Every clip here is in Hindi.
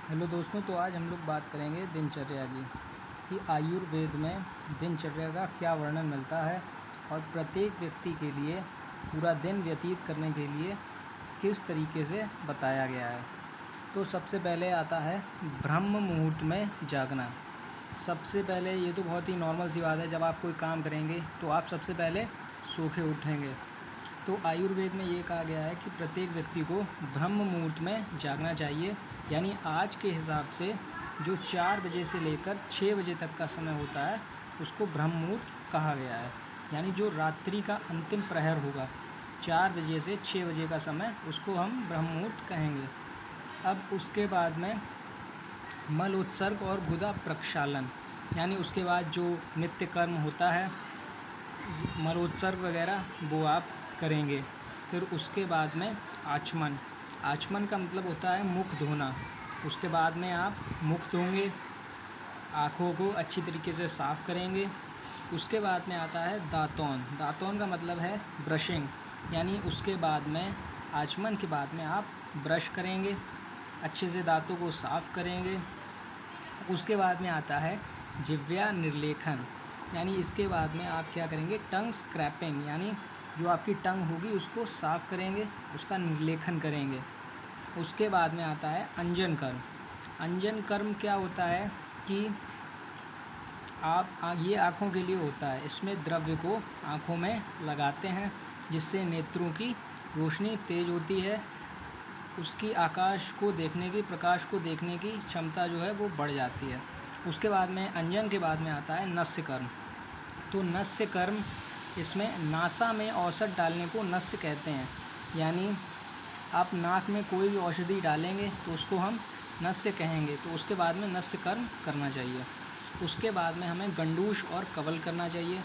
हेलो दोस्तों, तो आज हम लोग बात करेंगे दिनचर्या की कि आयुर्वेद में दिनचर्या का क्या वर्णन मिलता है और प्रत्येक व्यक्ति के लिए पूरा दिन व्यतीत करने के लिए किस तरीके से बताया गया है। तो सबसे पहले आता है ब्रह्म मुहूर्त में जागना। सबसे पहले ये तो बहुत ही नॉर्मल सी बात है, जब आप कोई काम करेंगे तो आप सबसे पहले सो के उठेंगे। तो आयुर्वेद में ये कहा गया है कि प्रत्येक व्यक्ति को ब्रह्म मुहूर्त में जागना चाहिए, यानी आज के हिसाब से जो 4 बजे से लेकर 6 बजे तक का समय होता है उसको ब्रह्म मुहूर्त कहा गया है। यानी जो रात्रि का अंतिम प्रहर होगा 4 बजे से 6 बजे का समय, उसको हम ब्रह्म मुहूर्त कहेंगे। अब उसके बाद में मल उत्सर्ग और गुदा प्रक्षालन, यानी उसके बाद जो नित्य कर्म होता है मलोत्सर्ग वगैरह वो आप करेंगे। फिर उसके बाद में आचमन। आचमन का मतलब होता है मुख धोना। उसके बाद में आप मुख धोंगे, आँखों को अच्छी तरीके से साफ़ करेंगे। उसके बाद में आता है दातौन। दातौन का मतलब है ब्रशिंग, यानी उसके बाद में आचमन के बाद में आप ब्रश करेंगे, अच्छे से दांतों को साफ़ करेंगे। उसके बाद में आता है जिह्वा निर्लेखन, यानी इसके बाद में आप क्या करेंगे, टंग स्क्रैपिंग, यानी जो आपकी टंग होगी उसको साफ़ करेंगे, उसका निर्लेखन करेंगे। उसके बाद में आता है अंजन कर्म। अंजन कर्म क्या होता है कि आप ये आँखों के लिए होता है, इसमें द्रव्य को आँखों में लगाते हैं जिससे नेत्रों की रोशनी तेज़ होती है, उसकी आकाश को देखने की, प्रकाश को देखने की क्षमता जो है वो बढ़ जाती है। उसके बाद में अंजन के बाद में आता है नस्य कर्म। तो नस्य कर्म, इसमें नासा में औषध डालने को नस्य कहते हैं, यानी आप नाक में कोई भी औषधि डालेंगे तो उसको हम नस्य कहेंगे। तो उसके बाद में नस्य कर्म करना चाहिए। उसके बाद में हमें गंडूश और कवल करना चाहिए।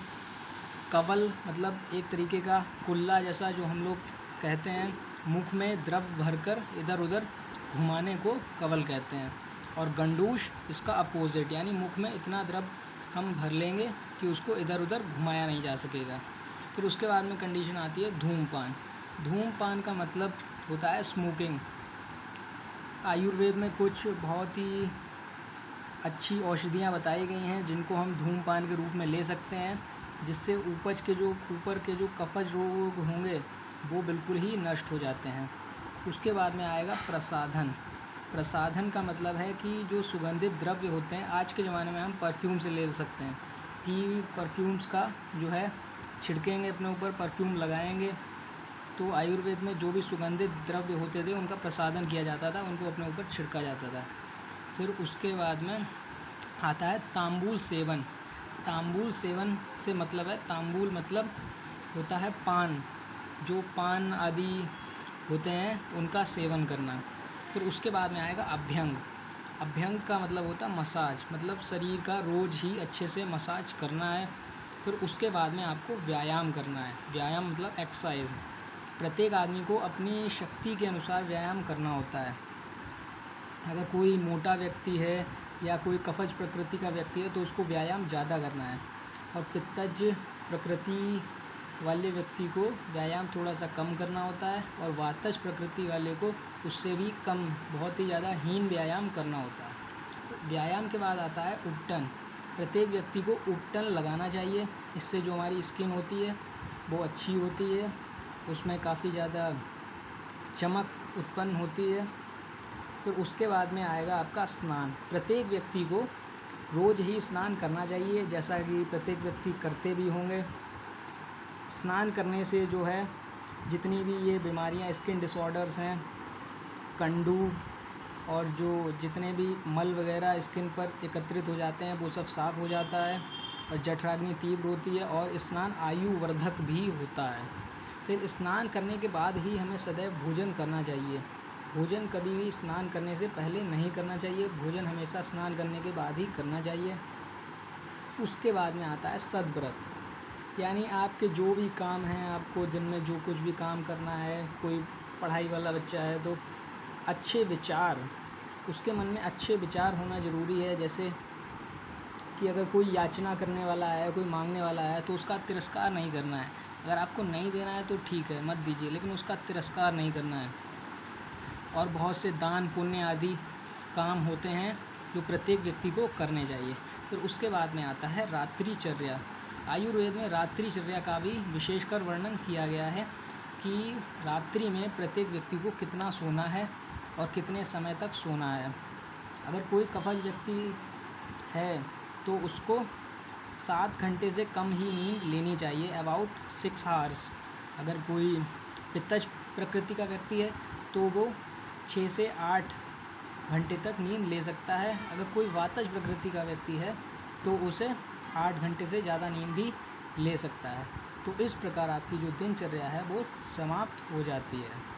कवल मतलब एक तरीके का कुल्ला जैसा, जो हम लोग कहते हैं मुख में द्रव भरकर इधर उधर घुमाने को कवल कहते हैं। और गंडूश इसका अपोजिट, यानी मुख में इतना द्रव हम भर लेंगे कि उसको इधर उधर घुमाया नहीं जा सकेगा। फिर उसके बाद में कंडीशन आती है धूमपान। धूमपान का मतलब होता है स्मोकिंग। आयुर्वेद में कुछ बहुत ही अच्छी औषधियाँ बताई गई हैं जिनको हम धूमपान के रूप में ले सकते हैं, जिससे ऊपर के जो कफज रोग होंगे वो बिल्कुल ही नष्ट हो जाते हैं। उसके बाद में आएगा प्रसाधन। प्रसाधन का मतलब है कि जो सुगंधित द्रव्य होते हैं, आज के ज़माने में हम परफ्यूम से ले सकते हैं कि परफ्यूम्स का जो है छिड़केंगे अपने ऊपर, परफ्यूम लगाएंगे। तो आयुर्वेद में जो भी सुगंधित द्रव्य होते थे उनका प्रसाधन किया जाता था, उनको अपने ऊपर छिड़का जाता था। फिर उसके बाद में आता है तांबूल सेवन। तांबूल सेवन से मतलब है, तांबूल मतलब होता है पान, जो पान आदि होते हैं उनका सेवन करना। फिर उसके बाद में आएगा अभ्यंग। अभ्यंग का मतलब होता है मसाज, मतलब शरीर का रोज़ ही अच्छे से मसाज करना है। फिर उसके बाद में आपको व्यायाम करना है। व्यायाम मतलब एक्सरसाइज। प्रत्येक आदमी को अपनी शक्ति के अनुसार व्यायाम करना होता है। अगर कोई मोटा व्यक्ति है या कोई कफज प्रकृति का व्यक्ति है तो उसको व्यायाम ज़्यादा करना है, और पित्तज प्रकृति वाले व्यक्ति को व्यायाम थोड़ा सा कम करना होता है, और वातज प्रकृति वाले को उससे भी कम, बहुत ही ज़्यादा हीन व्यायाम करना होता है। व्यायाम के बाद आता है उपटन। प्रत्येक व्यक्ति को उपटन लगाना चाहिए, इससे जो हमारी स्किन होती है वो अच्छी होती है, उसमें काफ़ी ज़्यादा चमक उत्पन्न होती है। फिर उसके बाद में आएगा आपका स्नान। प्रत्येक व्यक्ति को रोज़ ही स्नान करना चाहिए, जैसा कि प्रत्येक व्यक्ति करते भी होंगे। स्नान करने से जो है जितनी भी ये बीमारियां, स्किन डिसऑर्डर्स हैं, कंडू और जो जितने भी मल वगैरह स्किन पर एकत्रित हो जाते हैं वो सब साफ़ हो जाता है, और जठराग्नि तीव्र होती है, और स्नान आयुवर्धक भी होता है। फिर स्नान करने के बाद ही हमें सदैव भोजन करना चाहिए। भोजन कभी भी स्नान करने से पहले नहीं करना चाहिए, भोजन हमेशा स्नान करने के बाद ही करना चाहिए। उसके बाद में आता है सद्व्रत, यानी आपके जो भी काम हैं, आपको दिन में जो कुछ भी काम करना है, कोई पढ़ाई वाला बच्चा है तो अच्छे विचार, उसके मन में अच्छे विचार होना ज़रूरी है। जैसे कि अगर कोई याचना करने वाला है, कोई मांगने वाला है, तो उसका तिरस्कार नहीं करना है। अगर आपको नहीं देना है तो ठीक है, मत दीजिए, लेकिन उसका तिरस्कार नहीं करना है। और बहुत से दान पुण्य आदि काम होते हैं जो प्रत्येक व्यक्ति को करने चाहिए। फिर उसके बाद में आता है रात्रिचर्या। आयुर्वेद में रात्रिचर्या का भी विशेषकर वर्णन किया गया है कि रात्रि में प्रत्येक व्यक्ति को कितना सोना है और कितने समय तक सोना है। अगर कोई कफज व्यक्ति है तो उसको 7 घंटे से कम ही नींद लेनी चाहिए, अबाउट 6 आवर्स। अगर कोई पित्तज प्रकृति का व्यक्ति है तो वो 6 से 8 घंटे तक नींद ले सकता है। अगर कोई वातज प्रकृति का व्यक्ति है तो उसे 8 घंटे से ज़्यादा नींद भी ले सकता है। तो इस प्रकार आपकी जो दिनचर्या है वो समाप्त हो जाती है।